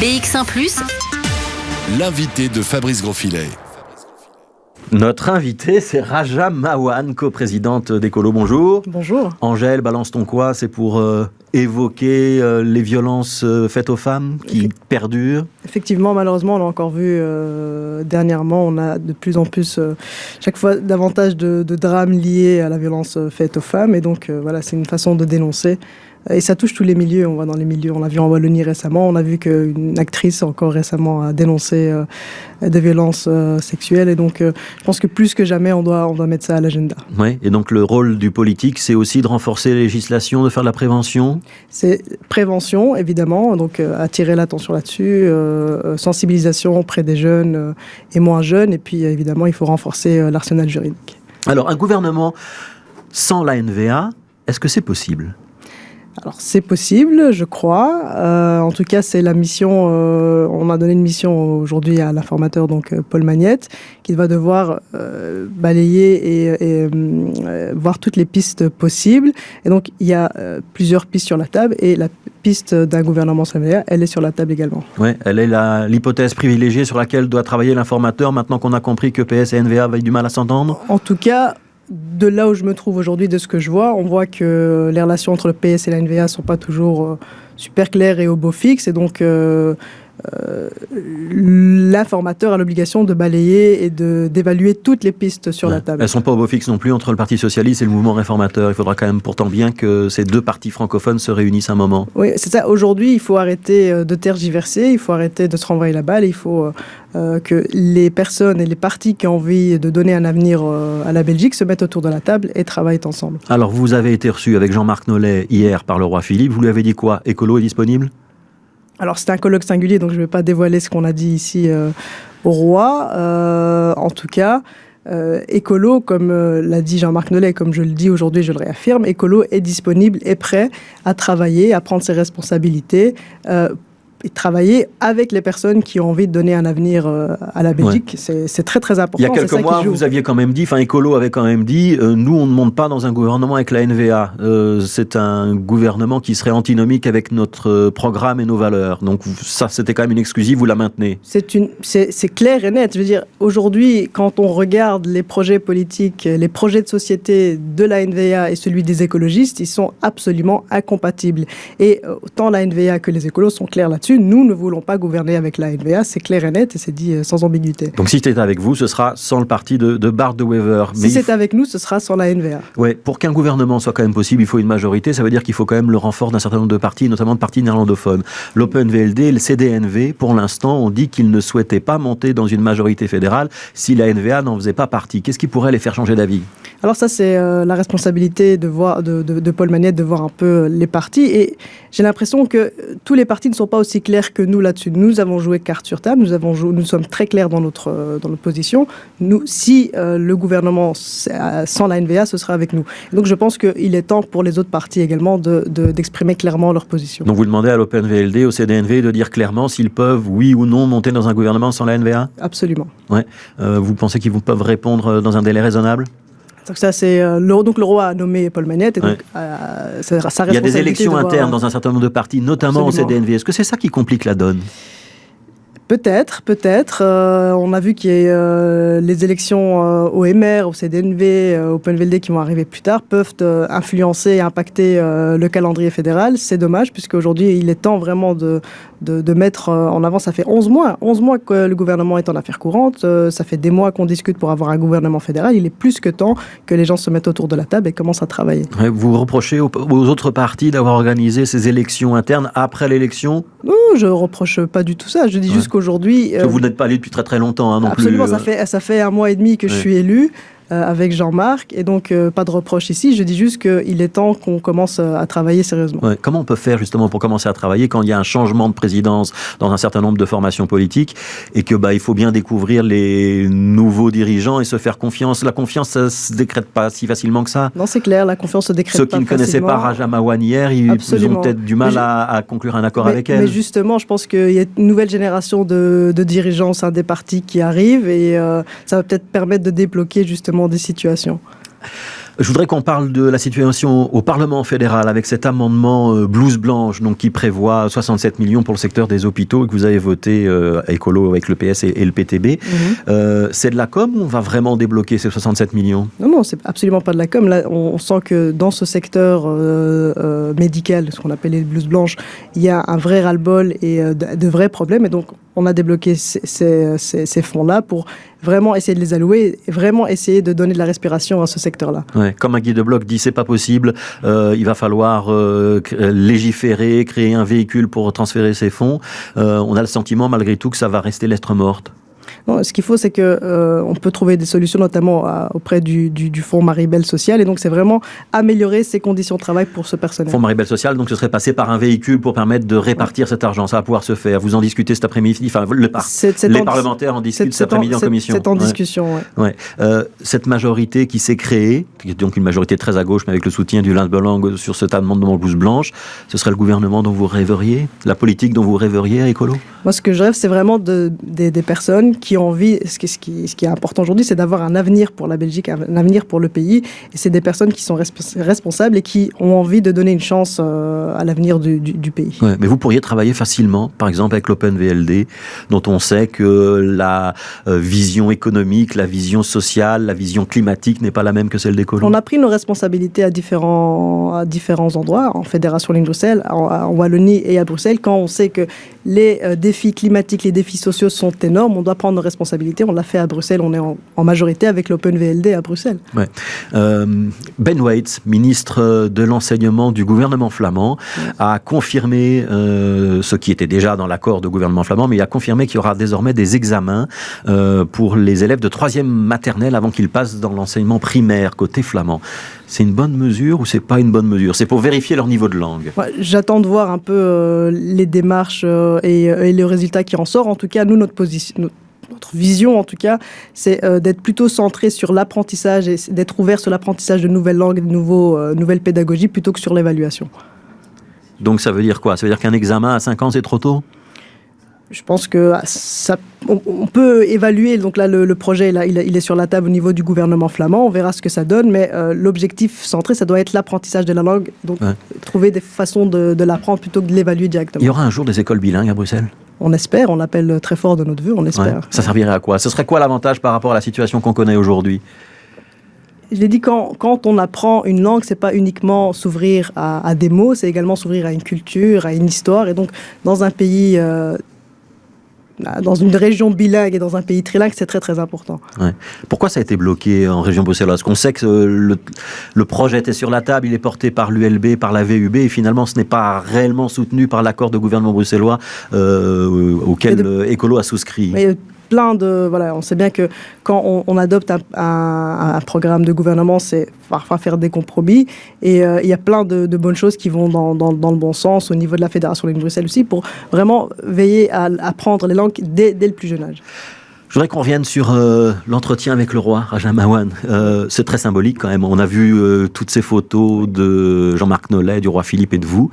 BX1 +, l'invité de Fabrice Grosfilet. Notre invitée, c'est Raja Mawan, coprésidente d'Ecolo. Bonjour. Bonjour. Angèle, balance ton quoi? C'est pour évoquer les violences faites aux femmes qui perdurent. Effectivement, malheureusement, on l'a encore vu dernièrement. On a de plus en plus, chaque fois, davantage de drames liés à la violence faite aux femmes. Et donc, voilà, c'est une façon de dénoncer. Et ça touche tous les milieux. On va dans les milieux. On l'a vu en Wallonie récemment. On a vu qu'une actrice encore récemment a dénoncé des violences sexuelles. Et donc, je pense que plus que jamais, on doit mettre ça à l'agenda. Oui. Et donc, le rôle du politique, c'est aussi de renforcer les législations, de faire de la prévention. C'est prévention, évidemment. Donc, attirer l'attention là-dessus, sensibilisation auprès des jeunes et moins jeunes. Et puis, évidemment, il faut renforcer l'arsenal juridique. Alors, un gouvernement sans la NVA, est-ce que c'est possible ? Alors, c'est possible, je crois. En tout cas, c'est la mission. On a donné une mission aujourd'hui à l'informateur, donc Paul Magnette, qui va devoir balayer et voir toutes les pistes possibles. Et donc, il y a plusieurs pistes sur la table, et la piste d'un gouvernement sans NVA, elle est sur la table également. Oui, elle est l'hypothèse privilégiée sur laquelle doit travailler l'informateur, maintenant qu'on a compris que PS et NVA avaient du mal à s'entendre. En tout cas, de là où je me trouve aujourd'hui, de ce que je vois, on voit que les relations entre le PS et la NVA ne sont pas toujours super claires et au beau fixe. Et donc, l'informateur a l'obligation de balayer et d'évaluer toutes les pistes sur la table. Elles ne sont pas au beau fixe non plus entre le Parti Socialiste et le mouvement réformateur. Il faudra quand même pourtant bien que ces deux partis francophones se réunissent un moment. Oui, c'est ça. Aujourd'hui, il faut arrêter de tergiverser, il faut arrêter de se renvoyer la balle, il faut que les personnes et les partis qui ont envie de donner un avenir à la Belgique se mettent autour de la table et travaillent ensemble. Alors, vous avez été reçu avec Jean-Marc Nollet hier par le roi Philippe. Vous lui avez dit quoi? Écolo est disponible? Alors, c'est un colloque singulier, donc je ne vais pas dévoiler ce qu'on a dit ici au roi. En tout cas, Écolo, comme l'a dit Jean-Marc Nollet, comme je le dis aujourd'hui, je le réaffirme, Écolo est disponible et prêt à travailler, à prendre ses responsabilités, et travailler avec les personnes qui ont envie de donner un avenir à la Belgique. Ouais. C'est très très important. Il y a quelques mois, vous aviez quand même dit, Écolo avait quand même dit, nous on ne monte pas dans un gouvernement avec la NVA. C'est un gouvernement qui serait antinomique avec notre programme et nos valeurs. Donc ça, c'était quand même une exclusive, vous la maintenez. C'est clair et net. Je veux dire, aujourd'hui, quand on regarde les projets politiques, les projets de société de la NVA et celui des écologistes, ils sont absolument incompatibles. Et autant la NVA que les écolos sont clairs là-dessus. Nous ne voulons pas gouverner avec la NVA, c'est clair et net et c'est dit sans ambiguïté. Donc si c'est avec vous, ce sera sans le parti de Bart de Wever. Si c'est avec nous, ce sera sans la NVA. Ouais, pour qu'un gouvernement soit quand même possible, il faut une majorité. Ça veut dire qu'il faut quand même le renfort d'un certain nombre de partis, notamment de partis néerlandophones. L'Open VLD et le CDNV, pour l'instant, ont dit qu'ils ne souhaitaient pas monter dans une majorité fédérale si la NVA n'en faisait pas partie. Qu'est-ce qui pourrait les faire changer d'avis? Alors ça, c'est la responsabilité de Paul Magnette de voir un peu les partis. Et j'ai l'impression que tous les partis ne sont pas aussi clairs que nous là-dessus. Nous avons joué carte sur table, nous sommes très clairs dans notre position. Si le gouvernement sans la NVA, ce sera avec nous. Et donc je pense qu'il est temps pour les autres partis également d'exprimer clairement leur position. Donc vous demandez à l'Open VLD, au CDNV de dire clairement s'ils peuvent, oui ou non, monter dans un gouvernement sans la NVA? Absolument. Ouais. Vous pensez qu'ils peuvent répondre dans un délai raisonnable? Donc ça, c'est donc le roi a nommé Paul Magnette et donc sa responsabilité. Il y a des élections internes dans un certain nombre de partis, notamment Absolument. Au CDNV. Est-ce que c'est ça qui complique la donne? Peut-être. On a vu qu'il y a les élections au MR, au CDNV, au PNVLD qui vont arriver plus tard, peuvent influencer et impacter le calendrier fédéral. C'est dommage, puisqu'aujourd'hui, il est temps vraiment de mettre en avant. Ça fait 11 mois que le gouvernement est en affaires courantes. Ça fait des mois qu'on discute pour avoir un gouvernement fédéral. Il est plus que temps que les gens se mettent autour de la table et commencent à travailler. Vous reprochez aux autres partis d'avoir organisé ces élections internes après l'élection? Non, je ne reproche pas du tout ça. Je dis juste qu'aujourd'hui... vous n'êtes pas élu depuis très très longtemps, non absolument, plus. Absolument, ça fait 1 mois et demi que je suis élu. Avec Jean-Marc, et donc pas de reproche ici. Je dis juste qu'il est temps qu'on commence à travailler sérieusement. Ouais. Comment on peut faire justement pour commencer à travailler quand il y a un changement de présidence dans un certain nombre de formations politiques et que il faut bien découvrir les nouveaux dirigeants et se faire confiance? La confiance, ça se décrète pas si facilement que ça. Non, c'est clair, la confiance se décrète pas facilement. Ceux qui ne connaissaient pas Raja Mawan hier, ils ont peut-être du mal à conclure un accord avec elle. Mais justement, je pense qu'il y a une nouvelle génération de dirigeants au sein des partis qui arrivent et ça va peut-être permettre de débloquer justement des situations. Je voudrais qu'on parle de la situation au Parlement fédéral avec cet amendement blouse blanche donc, qui prévoit 67 millions pour le secteur des hôpitaux et que vous avez voté à Écolo avec le PS et le PTB. C'est de la com ou on va vraiment débloquer ces 67 millions? Non, c'est absolument pas de la com. Là, on sent que dans ce secteur médical, ce qu'on appelle les blouses blanches, il y a un vrai ras-le-bol et de vrais problèmes. Et donc, on a débloqué ces fonds-là pour vraiment essayer de les allouer et vraiment essayer de donner de la respiration à ce secteur-là. Ouais, comme un Guy Debloc dit, c'est pas possible, il va falloir légiférer, créer un véhicule pour transférer ces fonds. On a le sentiment malgré tout que ça va rester lettre morte. Non, ce qu'il faut, c'est que on peut trouver des solutions, notamment auprès du fonds Maribel Social, et donc c'est vraiment améliorer ces conditions de travail pour ce personnel. Fonds Maribel Social, donc ce serait passé par un véhicule pour permettre de répartir cet argent. Ça va pouvoir se faire. Vous en discutez cet après-midi. Enfin, les parlementaires en discutent cet après-midi en commission. C'est en discussion. Ouais. Cette majorité qui s'est créée, donc une majorité très à gauche, mais avec le soutien du Lindbelang sur cet amendement blouse blanche, ce serait le gouvernement dont vous rêveriez, la politique dont vous rêveriez à Écolo? Moi, ce que je rêve, c'est vraiment des personnes qui ont envie, ce qui est important aujourd'hui, c'est d'avoir un avenir pour la Belgique, un avenir pour le pays. Et c'est des personnes qui sont responsables et qui ont envie de donner une chance à l'avenir du pays. Ouais, mais vous pourriez travailler facilement, par exemple avec l'OpenVLD, dont on sait que la vision économique, la vision sociale, la vision climatique n'est pas la même que celle d'Écolo. On a pris nos responsabilités à différents endroits, en Fédération Wallonie-Bruxelles, en Wallonie et à Bruxelles, quand on sait que les défis climatiques, les défis sociaux sont énormes, on doit prendre nos responsabilités. On l'a fait à Bruxelles, on est en majorité avec l'OpenVLD à Bruxelles. Ouais. Ben Waite, ministre de l'enseignement du gouvernement flamand, a confirmé ce qui était déjà dans l'accord de gouvernement flamand, mais il a confirmé qu'il y aura désormais des examens pour les élèves de 3e maternelle avant qu'ils passent dans l'enseignement primaire côté flamand. C'est une bonne mesure ou c'est pas une bonne mesure? C'est pour vérifier leur niveau de langue. Ouais, j'attends de voir un peu les démarches et le résultat qui en sort. En tout cas, nous, notre vision, en tout cas, c'est d'être plutôt centré sur l'apprentissage et d'être ouvert sur l'apprentissage de nouvelles langues, de nouvelles pédagogies, plutôt que sur l'évaluation. Donc ça veut dire quoi? Ça veut dire qu'un examen à 5 ans, c'est trop tôt? Je pense que on peut évaluer. Donc là, le projet, là, il est sur la table au niveau du gouvernement flamand. On verra ce que ça donne. Mais l'objectif centré, ça doit être l'apprentissage de la langue. Donc, trouver des façons de l'apprendre plutôt que de l'évaluer directement. Il y aura un jour des écoles bilingues à Bruxelles? On espère. On appelle très fort de notre vœu. On espère. Ouais. Ça servirait à quoi? Ce serait quoi l'avantage par rapport à la situation qu'on connaît aujourd'hui? Je l'ai dit, quand on apprend une langue, c'est pas uniquement s'ouvrir à des mots, c'est également s'ouvrir à une culture, à une histoire. Et donc, dans un pays... dans une région bilingue et dans un pays trilingue, c'est très très important. Ouais. Pourquoi ça a été bloqué en région bruxelloise? Qu'on sait que le projet était sur la table, il est porté par l'ULB, par la VUB, et finalement ce n'est pas réellement soutenu par l'accord de gouvernement bruxellois auquel Écolo a souscrit. Mais on sait bien que quand on adopte un programme de gouvernement, c'est parfois faire des compromis. Et il y a plein de bonnes choses qui vont dans le bon sens au niveau de la Fédération Wallonie-Bruxelles aussi, pour vraiment veiller à apprendre les langues dès le plus jeune âge. Je voudrais qu'on revienne sur l'entretien avec le roi, Raja Mawan. C'est très symbolique quand même. On a vu toutes ces photos de Jean-Marc Nollet, du roi Philippe et de vous.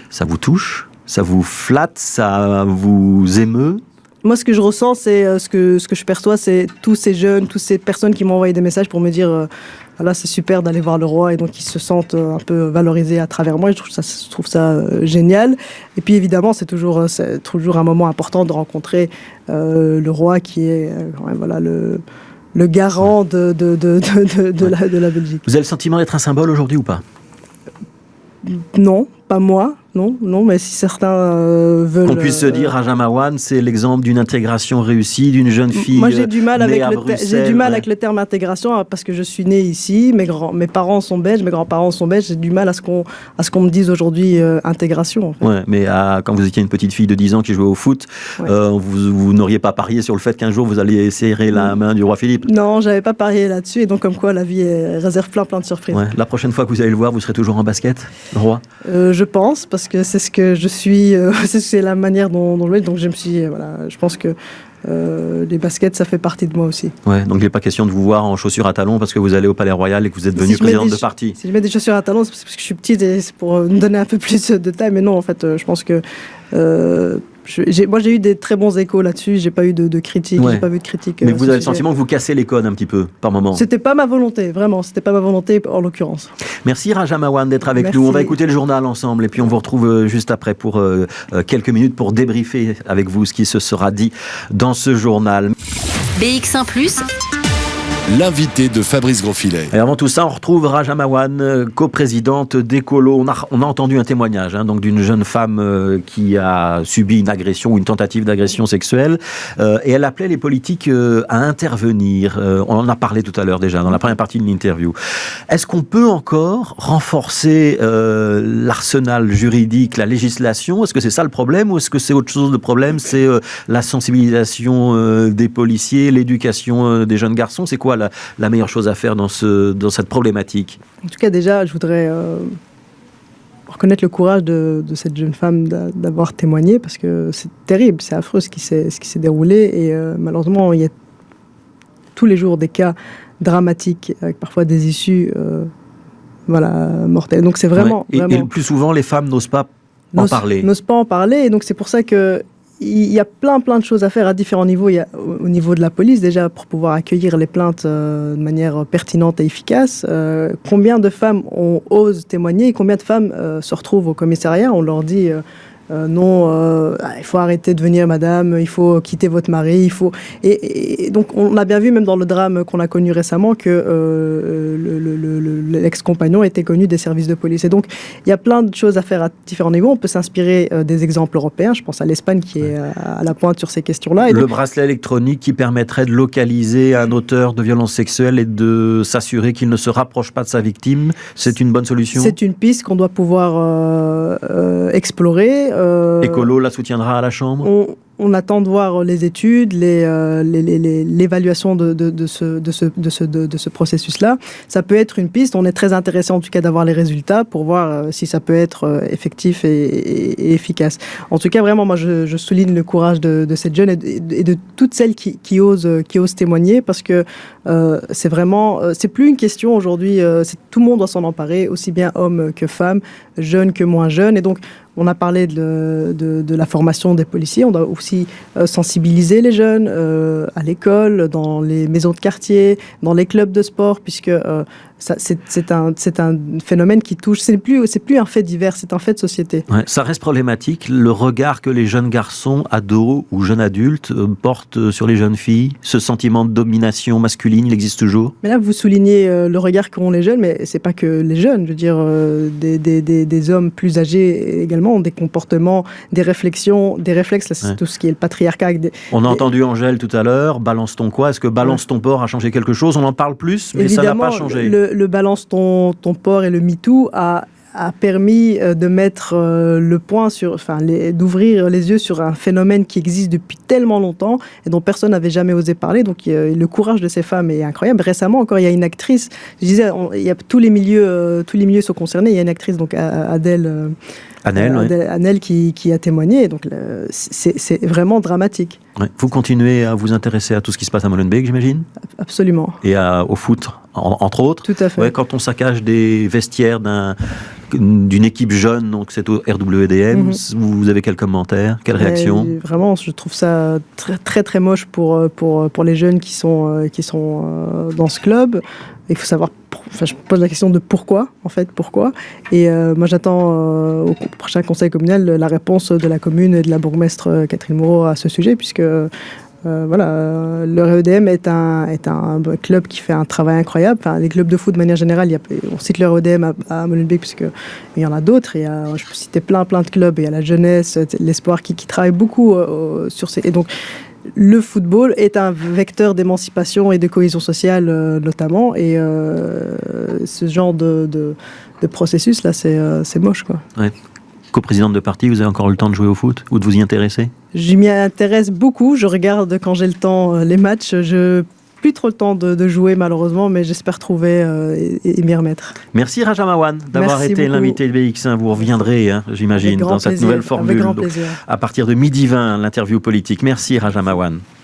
Ça vous touche? Ça vous flatte? Ça vous émeut? Moi, ce que je ressens, c'est ce que je perçois, c'est tous ces jeunes, toutes ces personnes qui m'ont envoyé des messages pour me dire voilà, c'est super d'aller voir le roi, et donc ils se sentent un peu valorisés à travers moi. Je trouve ça génial. Et puis évidemment, c'est toujours un moment important de rencontrer le roi qui est voilà, le garant de la Belgique. Vous avez le sentiment d'être un symbole aujourd'hui ou pas? Non, pas moi. Non, mais si certains veulent... Qu'on puisse se dire, Raja Mawan, c'est l'exemple d'une intégration réussie, d'une jeune fille. Moi, j'ai du mal avec le terme intégration, parce que je suis née ici, mes parents sont belges, mes grands-parents sont belges, j'ai du mal à ce qu'on me dise aujourd'hui intégration. En fait. Ouais, mais quand vous étiez une petite fille de 10 ans qui jouait au foot, vous n'auriez pas parié sur le fait qu'un jour vous alliez serrer la main du roi Philippe? Non, j'avais pas parié là-dessus, et donc comme quoi la vie réserve plein de surprises. Ouais. La prochaine fois que vous allez le voir, vous serez toujours en basket, le roi? Je pense, parce que c'est ce que je suis, c'est la manière dont je me suis, je pense que les baskets, ça fait partie de moi aussi. Ouais, donc il n'est pas question de vous voir en chaussures à talons parce que vous allez au Palais Royal et que vous êtes devenue présidente de parti. Si je mets des chaussures à talons, c'est parce que je suis petite et c'est pour me donner un peu plus de taille. Mais non, en fait, je pense que moi j'ai eu des très bons échos là-dessus. J'ai pas eu de critiques, j'ai pas vu de critiques. Mais vous avez le sentiment que vous cassez les codes un petit peu par moment. C'était pas ma volonté, vraiment. C'était pas ma volonté en l'occurrence. Merci Raja Mawan d'être avec nous. On va écouter le journal ensemble et puis on vous retrouve juste après pour quelques minutes pour débriefer avec vous ce qui se sera dit dans ce journal. BX1+. L'invité de Fabrice Grosfilet. Et avant tout ça, on retrouve Raja Mawan, coprésidente d'Ecolo. On a entendu un témoignage donc d'une jeune femme qui a subi une agression ou une tentative d'agression sexuelle et elle appelait les politiques à intervenir. On en a parlé tout à l'heure déjà dans la première partie de l'interview. Est-ce qu'on peut encore renforcer l'arsenal juridique, la législation? Est-ce que c'est ça le problème ou est-ce que c'est autre chose? Le problème, c'est la sensibilisation des policiers, l'éducation des jeunes garçons. C'est quoi la meilleure chose à faire dans cette problématique? En tout cas, déjà, je voudrais reconnaître le courage de cette jeune femme d'avoir témoigné, parce que c'est terrible, c'est affreux ce qui s'est déroulé, et malheureusement, il y a tous les jours des cas dramatiques, avec parfois des issues mortelles. Donc c'est vraiment... Et le plus souvent, les femmes n'osent pas en parler. N'osent pas en parler, et donc c'est pour ça que il y a plein de choses à faire à différents niveaux. Il y a au niveau de la police, déjà, pour pouvoir accueillir les plaintes de manière pertinente et efficace. Combien de femmes osent témoigner et combien de femmes se retrouvent au commissariat? On leur dit non, il faut arrêter de venir, madame, il faut quitter votre mari, il faut... Et donc, on a bien vu, même dans le drame qu'on a connu récemment, que l'ex-compagnon était connu des services de police. Et donc, il y a plein de choses à faire à différents niveaux. On peut s'inspirer des exemples européens. Je pense à l'Espagne qui est à la pointe sur ces questions-là. Et le donc, bracelet électronique qui permettrait de localiser un auteur de violences sexuelles et de s'assurer qu'il ne se rapproche pas de sa victime, c'est une bonne solution? C'est une piste qu'on doit pouvoir explorer. Écolo la soutiendra à la Chambre? On attend de voir les études, l'évaluation de ce processus-là. Ça peut être une piste. On est très intéressé en tout cas d'avoir les résultats pour voir si ça peut être effectif et efficace. En tout cas, vraiment, moi, je souligne le courage de cette jeune et de toutes celles qui osent témoigner, parce que c'est vraiment, c'est plus une question aujourd'hui. Tout le monde doit s'en emparer, aussi bien hommes que femmes, jeunes que moins jeunes. Et donc, on a parlé de la formation des policiers. On doit aussi sensibiliser les jeunes à l'école, dans les maisons de quartier, dans les clubs de sport, puisque c'est un phénomène qui touche. C'est plus un fait divers, c'est un fait de société. Ouais, ça reste problématique, le regard que les jeunes garçons, ados ou jeunes adultes portent sur les jeunes filles. Ce sentiment de domination masculine, il existe toujours? Mais là, vous soulignez le regard qu'ont les jeunes, mais c'est pas que les jeunes. Je veux dire, des hommes plus âgés également ont des comportements, des réflexions, des réflexes. Là, c'est tout ce qui est le patriarcat. On a entendu Angèle tout à l'heure. Balance ton quoi? Est-ce que balance ton porc a changé quelque chose? On en parle plus, mais évidemment, ça n'a pas changé. Le balance ton porc et le MeToo a permis de mettre le point sur, d'ouvrir les yeux sur un phénomène qui existe depuis tellement longtemps et dont personne n'avait jamais osé parler. Donc le courage de ces femmes est incroyable. Récemment encore, il y a une actrice. Je disais, il y a tous les milieux sont concernés. Il y a une actrice, donc Annelle qui a témoigné. Donc c'est vraiment dramatique. Ouais. Vous continuez à vous intéresser à tout ce qui se passe à Molenbeek, j'imagine? Absolument. Et au foot, entre autres? Tout à fait. Ouais, quand on saccage des vestiaires d'une équipe jeune, donc c'est au RWDM, vous avez quel commentaire, quelle réaction? Vraiment, je trouve ça très très très moche pour les jeunes qui sont dans ce club. Il faut savoir, je pose la question de pourquoi. Et moi, j'attends au prochain conseil communal la réponse de la commune et de la bourgmestre Catherine Moreau à ce sujet, puisque le REDM est un club qui fait un travail incroyable. Enfin, les clubs de foot de manière générale, on cite le REDM à Molenbeek puisqu'il y en a d'autres. Je peux citer plein de clubs. Il y a la jeunesse, l'espoir qui travaille beaucoup sur ces... Et donc, le football est un vecteur d'émancipation et de cohésion sociale notamment. Et ce genre de processus-là, c'est moche, quoi. Ouais. Co-présidente de parti, vous avez encore le temps de jouer au foot ou de vous y intéresser? Je m'y intéresse beaucoup. Je regarde quand j'ai le temps les matchs. Je n'ai plus trop le temps de jouer malheureusement, mais j'espère trouver et m'y remettre. Merci Raja Mawan d'avoir été l'invité de BX1. Vous reviendrez, j'imagine, dans cette nouvelle formule. Avec grand plaisir. À partir de 12h20, l'interview politique. Merci Raja Mawan.